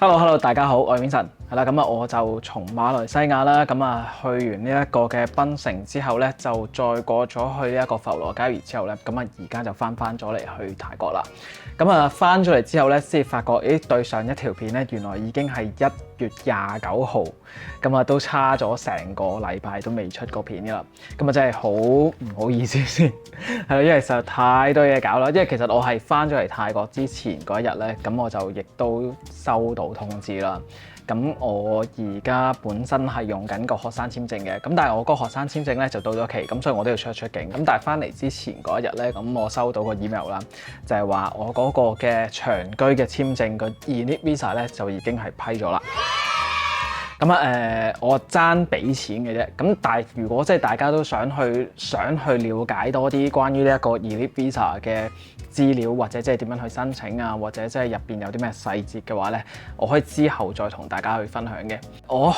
Hello，大家好，我係 Vincent，係啦，咁我就從馬來西亞啦，去完呢一個嘅檳城之後咧，就再過咗去呢一個浮羅交怡之後咧，而家就翻咗嚟去泰國啦。翻咗嚟之後咧，先發覺，對上一條片咧，原來已經係1月29號，都差咗成個禮拜都未出過片噶啦。真係好唔好意思先，係啦，因為實在太多嘢搞啦。因為其實我係翻咗嚟泰國之前嗰一日咧，我就亦都收到通知啦。我而家本身係用緊個學生簽證嘅，但係我個學生簽證咧就到咗期，所以我都要出境。但係翻嚟之前嗰一日咧，我收到個 email 啦，就係話我嗰個嘅長居嘅簽證個 ENIT Visa 咧就已經係批咗啦。我爭俾錢嘅啫。但係如果即係大家都想去了解多啲關於呢一個 ENIT Visa 嘅資料，或者即係點樣去申請啊，或者即係入邊有啲咩細節嘅話咧，我可以之後再同大家去分享嘅。我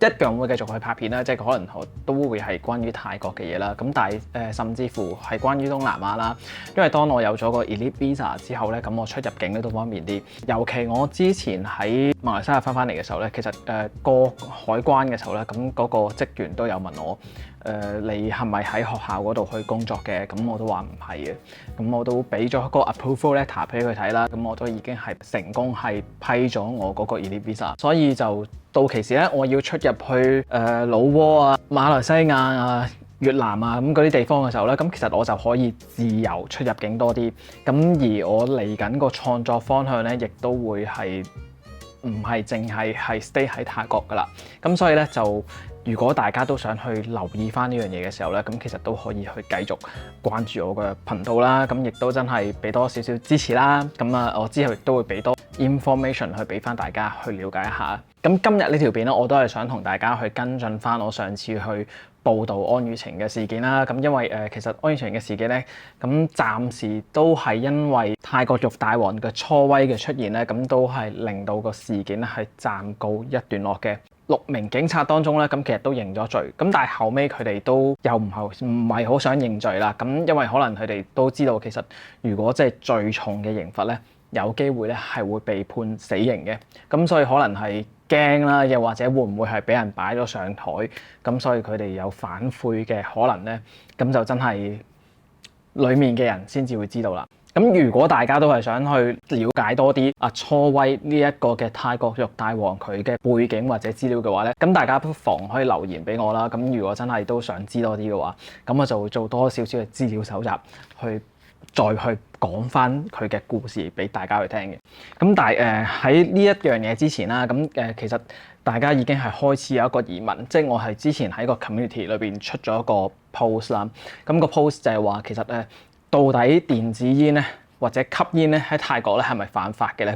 一樣會繼續去拍片啦，即係可能都會係關於泰國嘅嘢啦。但係甚至乎係關於東南亞啦。因為當我有咗個 ENIT Visa 之後咧，我出入境都方便啲。尤其我之前喺馬來西亞翻嚟嘅時候咧，其實過海關嘅時候咧，嗰個職員都有問我，你係咪喺學校嗰度去工作嘅？我都話唔係嘅。我都俾咗個 approval letter 俾佢睇啦。我都已經係成功係批咗我嗰個 ENIT Visa，所以就到期時咧，我要出入去老撾啊、馬來西亞啊、越南啊嗰啲地方嘅時候咧，其實我就可以自由出入境多啲。而我嚟緊個創作方向咧，亦都會係唔係淨係 stay 喺泰國噶啦。所以咧就如果大家都想去留意翻呢樣嘢嘅時候咧，其實都可以去繼續關注我嘅頻道啦。亦都真係俾多少少支持啦。我之後亦都會俾多 information 去俾翻大家去了解一下。今日呢條片咧，我都係想同大家去跟進翻我上次去報導安宇晴嘅事件啦。因為其實安宇晴嘅事件咧，暫時都係因為泰國玉大王嘅初威嘅出現咧，都係令到個事件咧係暫告一段落嘅。6名警察當中咧，其實都認咗罪，但係後尾佢哋都又唔係好想認罪啦。因為可能佢哋都知道，其實如果即係最重嘅刑罰咧，有機會咧係會被判死刑嘅。所以可能係驚啦，又或者會唔會係俾人擺咗上台，所以佢哋有反悔嘅可能咧，就真係裡面嘅人先至會知道啦。如果大家都係想去了解多啲初威呢一個嘅泰國玉大王佢嘅背景或者資料嘅話咧，大家不妨可以留言俾我啦。如果真係都想知多啲嘅話，我就會做多少少嘅資料搜集，再去講翻佢嘅故事俾大家去聽嘅。但係喺呢一樣嘢之前啦，其實大家已經係開始有一個疑問，即係我係之前喺個 community 裏邊出咗一個 post 啦。個 post 就係話其實到底電子煙咧或者吸煙咧喺泰國咧係咪犯法嘅咧？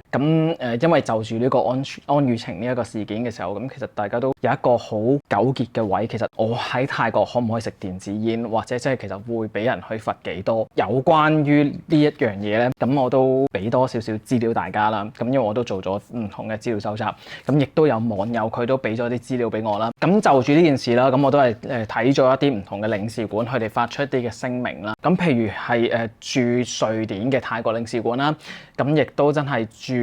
因為就住呢個安宇晴呢一個事件嘅時候，其實大家都有一個好糾結嘅位。其實我喺泰國可唔可以食電子煙，或者即係其實會俾人去罰幾多？有關於呢一樣嘢咧，我都俾多少少資料大家啦。因為我都做咗唔同嘅資料搜集，亦都有網友佢都俾咗啲資料俾我啦。就住呢件事啦，我都係睇咗一啲唔同嘅領事館，佢哋發出一啲嘅聲明啦。譬如係駐瑞典嘅泰國領事館啦，亦都真係駐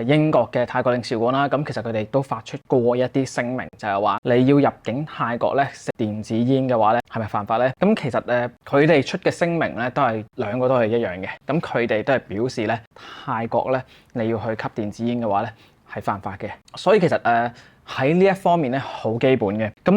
英國嘅泰國領事館啦。其實佢哋都發出過一啲聲明，就係話你要入境泰國咧食電子煙嘅話咧，係咪犯法咧？其實佢哋出嘅聲明咧都係兩個都係一樣嘅。佢哋都係表示咧泰國咧你要去吸電子煙嘅話咧係犯法嘅。所以其實喺呢一方面咧好基本嘅。而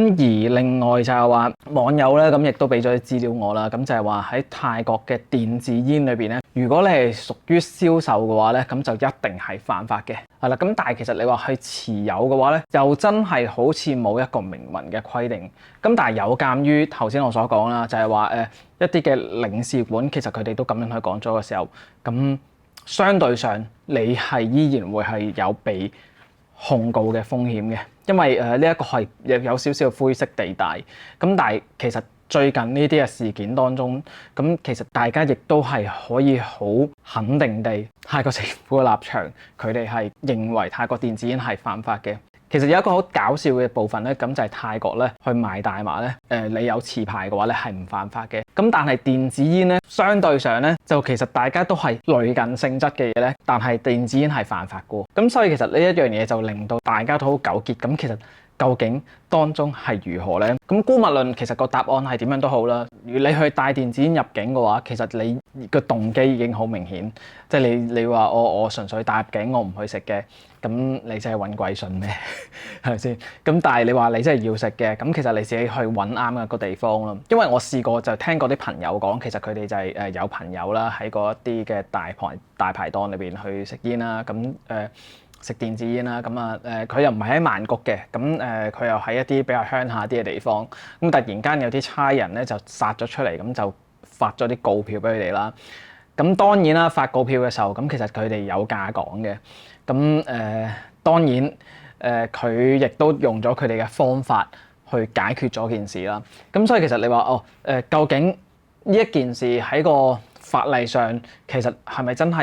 另外就係話網友咧亦都俾咗啲資料我啦。就係話喺泰國嘅電子煙裏邊咧，如果你係屬於銷售嘅話咧，就一定係犯法嘅。係啦，但係其實你話去持有嘅話咧，又真係好似冇一個明文嘅規定。但係有鑑於頭先我所講啦，就係話一啲嘅領事館其實佢哋都咁樣去講咗嘅時候，相對上你係依然會係有被控告嘅風險嘅。因為呢一個係有少少灰色地帶。但係其實最近呢啲嘅事件當中，其實大家亦都係可以好肯定地，泰國政府嘅立場，佢哋係認為泰國電子煙係犯法嘅。其實有一個好搞笑嘅部分咧，咁就係泰國咧去賣大麻咧，你有持牌嘅話咧係唔犯法嘅。咁但係電子煙咧，相對上咧就其實大家都係類近性質嘅嘢咧，但係電子煙係犯法嘅。咁所以其實呢一樣嘢就令到大家都好糾結。咁其實究竟當中係如何呢？咁姑勿論其實個答案係點樣都好啦。如果你去帶電子煙入境嘅話，其實你個動機已經好明顯，即係你話我純粹帶入境，我唔去食嘅，咁你真係揾鬼信咩？係咪先？咁但係你話你真係要食嘅，咁其實你自己去揾啱嘅個地方咯。因為我試過就聽過啲朋友講，其實佢哋就係有朋友啦喺嗰一啲嘅大排檔裏邊去食煙啦，咁食電子煙啦，咁佢又唔係喺曼谷嘅，咁佢又喺一啲比較鄉下啲嘅地方，咁突然間有啲差人咧就殺咗出嚟，咁就發咗啲告票俾佢哋啦。咁當然啦，發告票嘅時候，咁其實佢哋有價講嘅，咁當然佢亦都用咗佢哋嘅方法去解決咗件事啦。咁所以其實你話究竟呢一件事喺個法例上其實係咪真係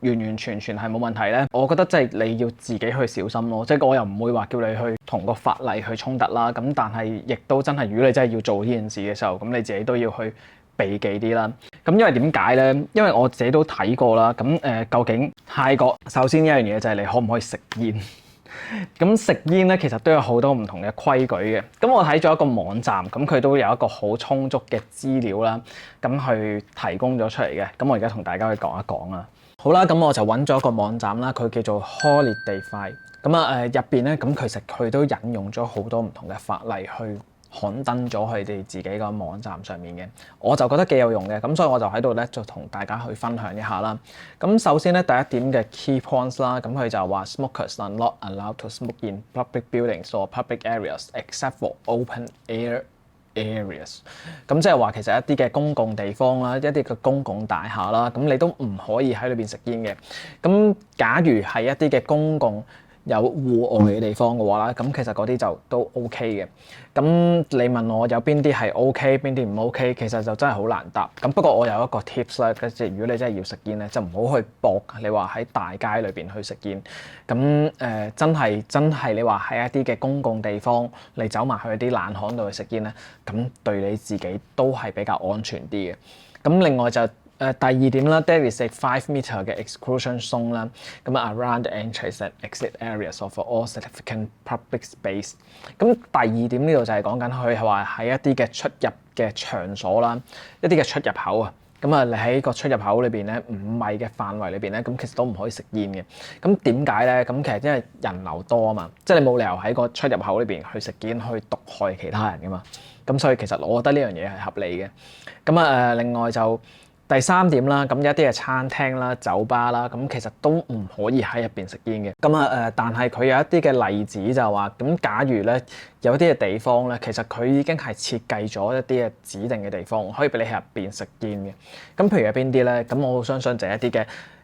完完全全係冇問題呢？我覺得即係你要自己去小心咯。即係我又唔會話叫你去同個法例去衝突啦。咁但係亦都真係，如果你真係要做呢件事嘅時候，咁你自己都要去避忌啲啦。咁因為點解呢？因為我自己都睇過啦。咁究竟泰國首先一樣嘢就係你可唔可以食煙？咁食煙咧，其實都有好多唔同嘅規矩嘅。咁我睇咗一個網站，咁佢都有一個好充足嘅資料啦，咁去提供咗出嚟嘅。咁我而家同大家去講一講啦。好啦，咁我就揾咗一個網站啦，佢叫做 Holiday5。咁入邊咧，咁其實佢都引用咗好多唔同嘅法例去刊登咗佢哋自己個網站上面嘅，我就覺得幾有用嘅，咁所以我就喺度咧就同大家去分享一下啦。咁首先咧第一點嘅 key points 啦，咁佢就話 smokers are not allowed to smoke in public buildings or public areas except for open air areas。咁即係話其實一啲嘅公共地方啦，一啲嘅公共大廈啦，咁你都唔可以喺裏邊食煙嘅。咁假如係一啲嘅公共有戶外嘅地方嘅話啦，咁其實嗰啲就都 OK 嘅。咁你問我有邊啲係 OK，邊啲唔 OK，其實就真係好難答。咁不過我有一個 tips 啦，即係如果你真係要食煙咧，就唔好去搏。你話喺大街裏邊去食煙，咁真係你話喺一啲嘅公共地方，你走埋去啲冷巷度去食煙咧，咁對你自己都係比較安全啲嘅。咁另外就第二點啦 ，there is a 5 meter 嘅 exclusion zone 啦，咁 around the entrance and exit areas of all significant public space。咁第二點呢度就係講緊佢係話喺一啲嘅出入嘅場所啦，一啲嘅出入口啊，咁你喺個出入口裏邊咧5米嘅範圍裏邊咧，咁其實都唔可以食煙嘅。咁點解咧？咁其實因為人流多啊嘛，即係你冇理由喺個出入口裏邊去食煙去毒害其他人噶嘛。咁所以其實我覺得呢樣嘢係合理嘅。咁另外就第三點啦，咁一啲嘅餐廳啦、酒吧啦，咁其實都唔可以喺入邊食煙嘅。但係佢有一啲嘅例子就話，咁假如咧有啲嘅地方咧，其實佢已經係設計咗一啲嘅指定嘅地方，可以俾你喺入邊食煙嘅。咁譬如有邊啲咧？咁我好相信就係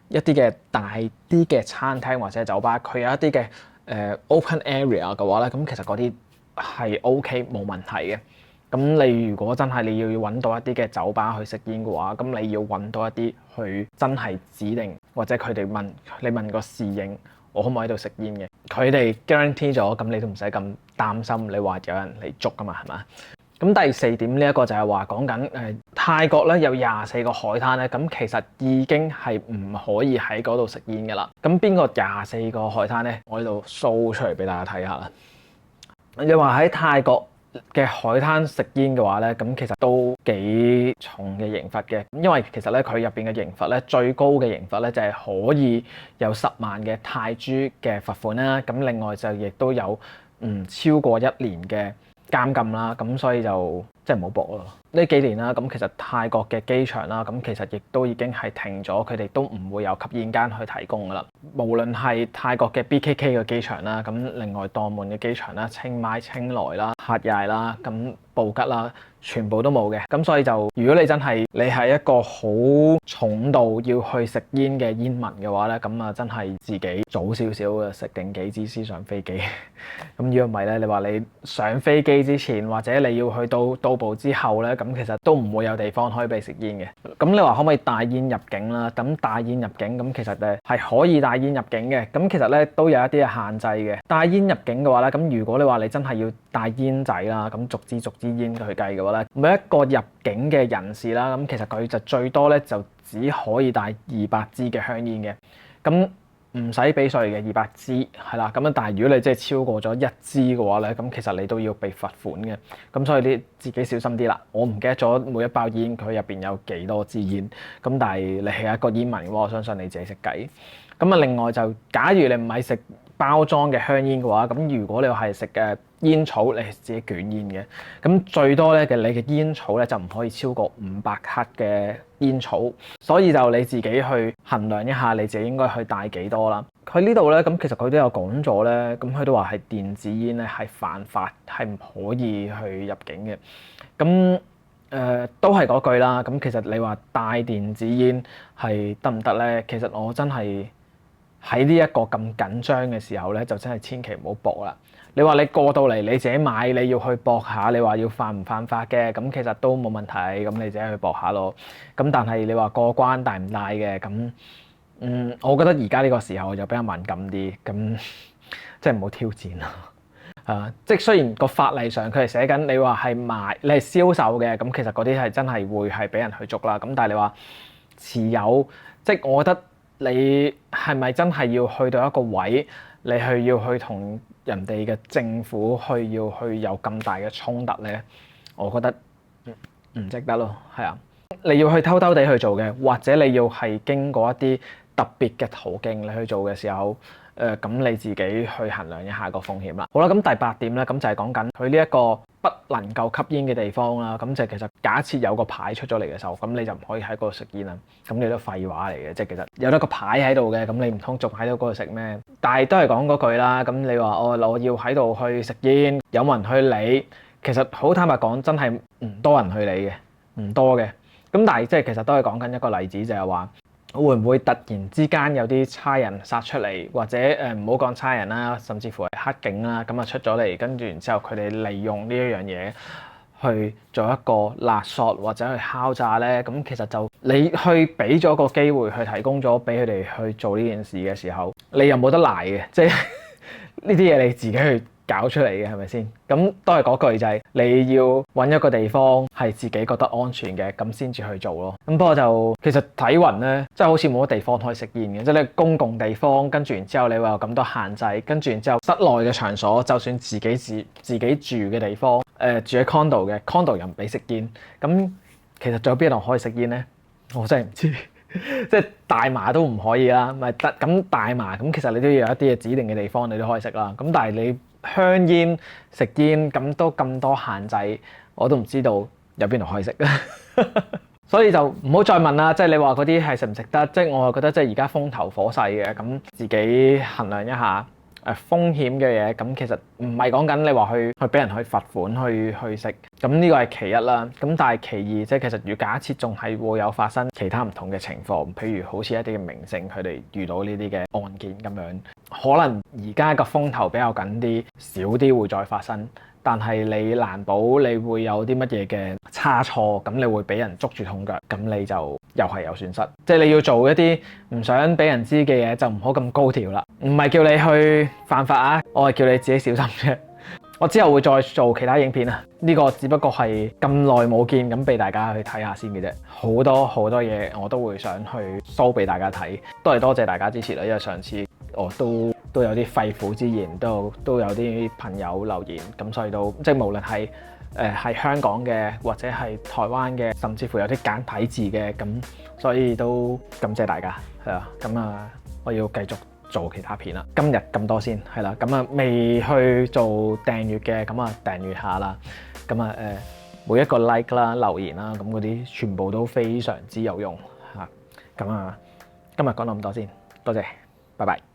一啲嘅大啲嘅餐廳或者酒吧，佢有一啲嘅open area 嘅話咧，咁其實嗰啲係 OK 冇問題嘅。咁你如果真係你要揾到一啲嘅酒吧去食煙嘅話，咁你要揾到一啲去真係指定，或者佢哋問個侍應，我可唔可以喺度食煙嘅？佢哋 guarantee 咗，咁你都唔使咁擔心。你話有人嚟捉㗎嘛，係嘛？咁第四點呢一個就係話講緊泰國咧有24個海灘咧，咁其實已經係唔可以喺嗰度食煙㗎啦。咁邊個24個海灘咧？我喺度 show 出嚟俾大家睇下啦。你話喺泰國嘅海灘食煙嘅話咧，咁其實都幾重嘅刑罰嘅，因為其實咧佢入邊嘅刑罰咧最高嘅刑罰咧就係可以有10萬嘅泰銖嘅罰款啦，咁另外就亦都有唔超過1年嘅監禁啦，咁所以就即係唔好搏咯。呢幾年啦，咁其實泰國嘅機場啦，咁其實亦都已經係停咗，佢哋都唔會有吸煙間去提供噶啦。無論係泰國嘅 BKK 嘅機場啦，咁另外當門嘅機場啦、清邁、清萊啦、克耶啦、咁布吉啦，全部都冇嘅。咁所以就如果你真係你係一個好重度要去食煙嘅煙民嘅話咧，咁真係自己早少少嘅食定幾支先上飛機。咁如果唔係咧，你話你上飛機之前或者你要去到到埗之後咧，咁其實都唔會有地方可以俾食煙嘅。咁你話可唔可以帶煙入境啦？咁帶煙入境咁其實誒係可以帶煙入境嘅。咁其實咧都有一啲嘅限制嘅。帶煙入境嘅話咧，咁如果你話你真係要帶煙仔啦，咁逐支煙去計嘅話咧，每一個入境嘅人士啦，咁其實佢就最多咧就只可以帶200支嘅香煙嘅。咁唔使俾稅嘅200支係啦，咁樣但係如果你真係超過咗1支嘅話咧，咁其實你都要被罰款嘅。咁所以你自己小心啲啦。我唔記得咗每一包煙佢入邊有幾多支煙，咁但係你係一個煙民嘅話，我相信你自己識計。咁啊，另外就假如你唔係食包裝嘅香煙嘅話，咁如果你係食嘅煙草，你係自己捲煙嘅，咁最多咧嘅你嘅煙草咧就唔可以超過500克嘅煙草，所以就你自己去衡量一下你自己應該去帶幾多啦。佢呢度咧咁其實佢都有講咗咧，咁佢都話係電子煙咧係犯法，係唔可以去入境嘅。咁都係嗰句啦。咁其實你話帶電子煙係得唔得咧？其實我真係喺呢一個咁緊張嘅時候咧，就真係千祈唔好搏啦。你話你過到嚟你自己買，你要去搏下，你話要犯唔犯法嘅，咁其實都冇問題，咁你自己去搏下咯。咁但係你話過關帶唔帶嘅，咁我覺得而家呢個時候就比較敏感啲，咁即係唔好挑戰啦。即係雖然個法例上佢係寫緊你話係賣，你係銷售嘅，咁其實嗰啲係真係會係俾人去捉啦。咁但係你話持有，即係我覺得你係咪真係要去到一個位，你要去同人哋嘅政府要去有咁大嘅衝突咧？我覺得唔值得咯，係啊。你要去偷偷地去做嘅，或者你要係經過一啲特別嘅途徑你去做嘅時候，咁你自己去衡量一下個風險啦。好啦，咁第8點咧，咁就係講緊佢呢一個不能夠吸煙嘅地方啦。咁就其實假設有個牌出咗嚟嘅時候，咁你就唔可以喺嗰度食煙啦。咁你都廢話嚟嘅，即係其實有得個牌喺度嘅，咁你唔通仲喺度嗰度食咩？但係都係講嗰句啦。咁你話我要喺度去食煙，有冇人去理？其實好坦白講，真係唔多人去理嘅，唔多嘅。咁但係即係其實都係講緊一個例子，就係話會唔會突然之間有啲差人殺出嚟，或者唔好講差人啦，甚至乎係黑警啦，咁啊出咗嚟，跟住然之後佢哋利用呢一樣嘢去做一個勒索或者去敲詐咧。咁其實就你去俾咗個機會去提供咗俾佢哋去做呢件事嘅時候，你又冇得賴嘅，即係呢啲嘢你自己去搞出嚟嘅，係咪先？咁都係嗰句，就係你要揾一個地方係自己覺得安全嘅，咁先至去做咯。咁不過就其實睇勻咧，即係好似冇乜地方可以食煙嘅，即係你公共地方，跟住然之後你話有咁多限制，跟住然之後室內嘅場所，就算自己住嘅地方，住喺 condo 嘅 condo 又唔俾食煙，咁其實仲有邊度可以食煙咧？我真係唔知。即係大麻都唔可以啦，咪得咁大麻咁，其實你都要有一啲嘅指定嘅地方你都可以食啦。咁但係你香煙食煙咁都咁多限制，我都唔知道有邊度可以食。所以就唔好再問啦。即係你話嗰啲係食唔食得，即係我係覺得即係而家風頭火勢嘅，咁自己衡量一下風險嘅嘢。咁其實唔係講緊你話去俾人去罰款去食，咁呢個係其一啦。咁但係其二，即係其實如假設仲係會有發生其他唔同嘅情況，譬如好似一啲嘅明星佢哋遇到呢啲嘅案件咁樣，可能而家個風頭比較緊啲，少啲會再發生。但係你難保你會有啲乜嘢嘅差錯，咁你會俾人捉住痛腳，咁你就又係有損失。即係你要做一啲唔想俾人知嘅嘢，就唔好咁高調啦。唔係叫你去犯法啊，我係叫你自己小心啫。我之後會再做其他影片啊，呢個只不過係咁耐冇見，咁俾大家去睇下先嘅啫。好多嘢我都會想去 show 俾大家睇，都係多謝大家支持啦。因為上次我都有啲肺腑之言，都有啲朋友留言，咁所以都即係無論係係香港嘅或者係台灣嘅，甚至乎有啲簡體字嘅，咁所以都感謝大家係啊。咁啊，我要繼續做其他片啦。今日咁多先係啦。咁啊，未去做訂閱嘅，咁啊訂閱下啦。咁啊每一個 like 啦、留言啦，咁嗰啲全部都非常之有用嚇。咁啊，今日講到咁多先，多謝，拜拜。